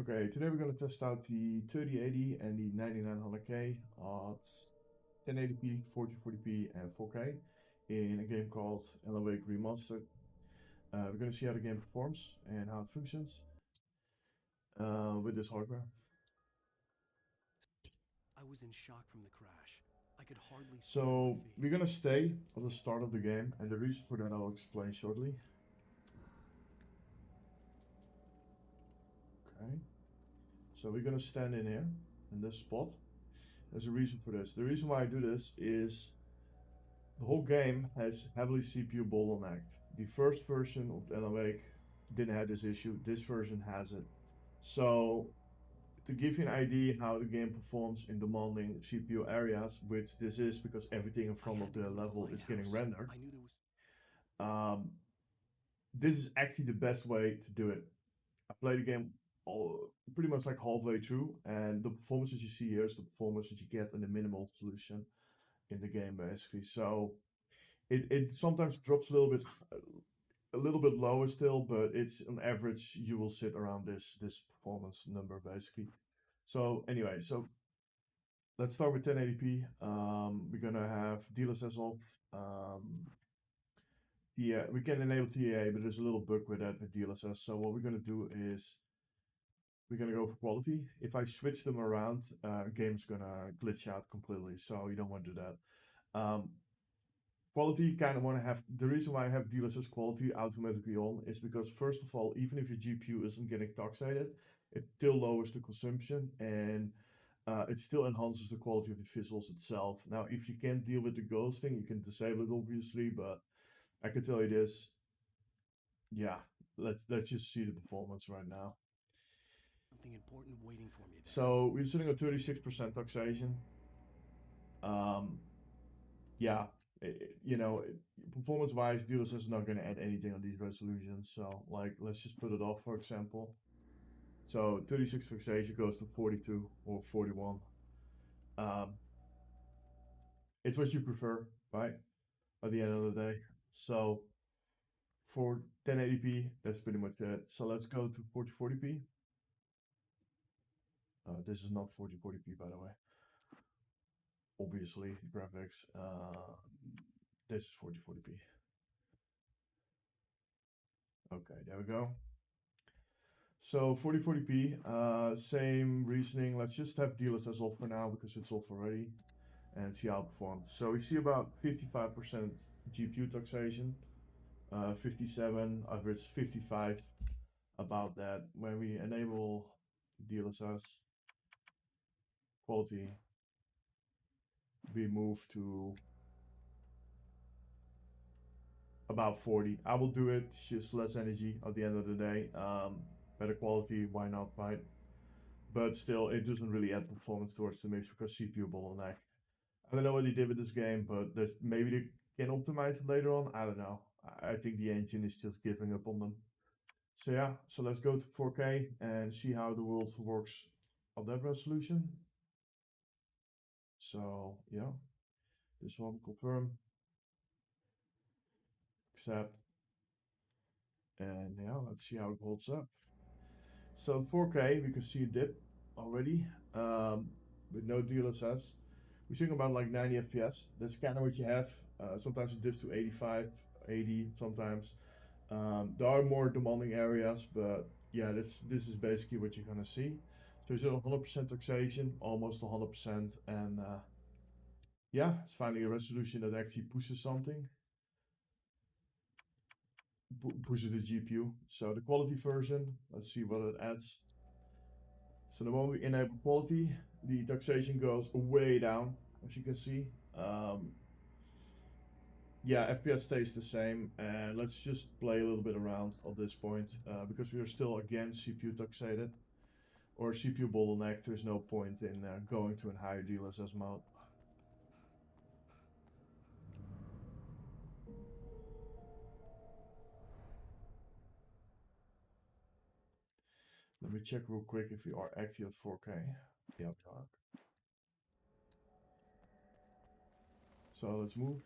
Okay, today we're going to test out the 3080 and the 9900K at 1080p, 1440p and 4K in a game called Remaster. We're going to see how the game performs and how it functions with this hardware. I was in shock from the crash. I could hardly So we're going to stay at the start of the game, and the reason for that I'll explain shortly. Okay, so we're going to stand in here in this spot. There's a reason for this. The reason why I do this is the whole game has heavily CPU bottlenecked. The first version of Alan didn't have this issue. This version has it. So to give you an idea how the game performs in demanding CPU areas, which this is because everything in front of the level is getting rendered. This is actually the best way to do it. I played the game pretty much like halfway through, and the performance that you see here is the performance that you get in the minimal solution in the game, basically. So it sometimes drops a little bit lower still, but it's on average you will sit around this performance number basically. So anyway, so let's start with 1080p. We're gonna have DLSS off. Yeah, we can enable TAA, but there's a little bug with that with DLSS. So what we're gonna do is we're gonna go for quality. If I switch them around, game's gonna glitch out completely. So you don't want to do that. Quality, you kind of want to have, the reason why I have DLSS quality automatically on is because first of all, even if your GPU isn't getting toxicated, it still lowers the consumption and it still enhances the quality of the visuals itself. Now, if you can't deal with the ghosting, you can disable it obviously, but I can tell you this, yeah, let's just see the performance right now. Something important waiting for me there. So we're sitting at 36% taxation. Yeah, you know, performance-wise, DLSS is not going to add anything on these resolutions. So, like, let's just put it off, for example. So 36 taxation goes to 42 or 41. It's what you prefer, right? At the end of the day. So for 1080p, that's pretty much it. So let's go to 4040p. This is not 4040p, by the way. Obviously, graphics. This is 4040p. Okay, there we go. So 4040p, same reasoning. Let's just have DLSS off for now because it's off already and see how it performs. So we see about 55% GPU taxation, 57, average 55 about that. When we enable DLSS quality, we move to about 40. I will do it, it's just less energy at the end of the day. Better quality, why not, right? But still, it doesn't really add performance towards the mix because CPU bottleneck. I don't know what they did with this game, but maybe they can optimize it later on. I don't know. I think the engine is just giving up on them. So yeah, so let's go to 4K and see how the world works on that resolution. So yeah, this one confirm, accept, and yeah, let's see how it holds up. So 4K, we can see a dip already with no DLSS. We're seeing about like 90 FPS. That's kind of what you have. Sometimes it dips to 85, 80 sometimes. There are more demanding areas, but yeah, this is basically what you're gonna see. So it's at 100% taxation, almost 100%, and yeah, it's finally a resolution that actually pushes something. Pushes the GPU. So the quality version, let's see what it adds. So the moment we enable quality, the taxation goes way down, as you can see. Yeah, FPS stays the same, and let's just play a little bit around at this point, because we are still again CPU taxated, or CPU bottleneck. There's no point in going to a higher DLSS mode. Let me check real quick if we are actually at 4K. Yeah, we are. So let's move.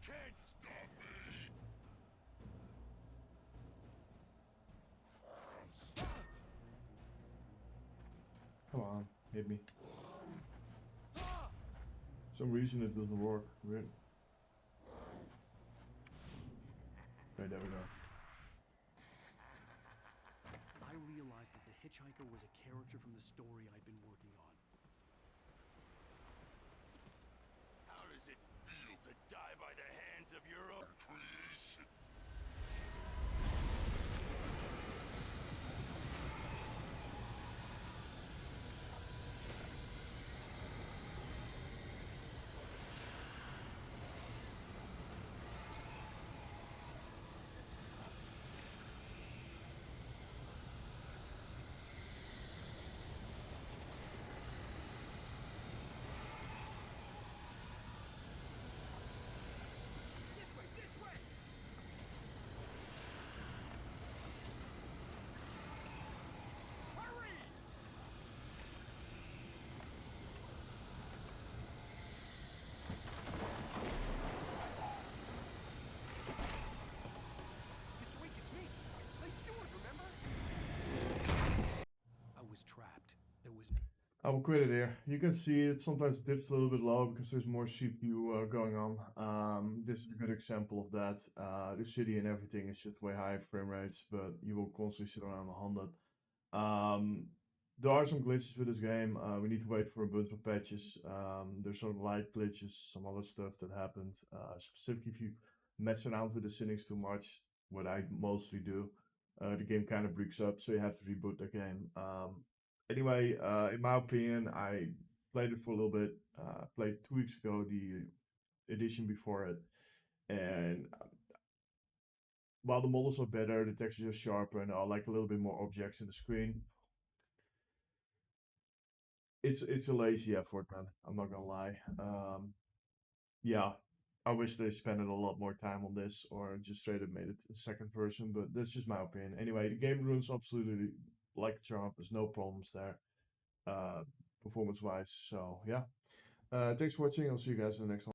Can't stop me. Come on, hit me. Some reason it doesn't work. Weird. Okay, there we go. I realized that the hitchhiker was a character from the story I'd been working on. How does it feel to die by the hands of your own creation? This way! Hurry! It's Wink, it's me. Play Stewart, remember? I was trapped. There was I will quit it here. You can see it sometimes dips a little bit low because there's more CPU going on. This is a good example of that. The city and everything is just way higher frame rates, but you will constantly sit around 100. There are some glitches with this game. We need to wait for a bunch of patches. There's some light glitches, some other stuff that happened. Specifically, if you mess around with the settings too much, what I mostly do, the game kind of breaks up, so you have to reboot the game. Anyway, in my opinion, I played it for a little bit. Played 2 weeks ago, the edition before it, and while the models are better, the textures are sharper, and I like a little bit more objects in the screen. It's a lazy effort, man. I'm not gonna lie. Yeah, I wish they spent a lot more time on this, or just straight up made it a second version. But that's just my opinion. Anyway, the game runs absolutely like a charm. There's no problems there, performance-wise. So yeah. Thanks for watching. I'll see you guys in the next one.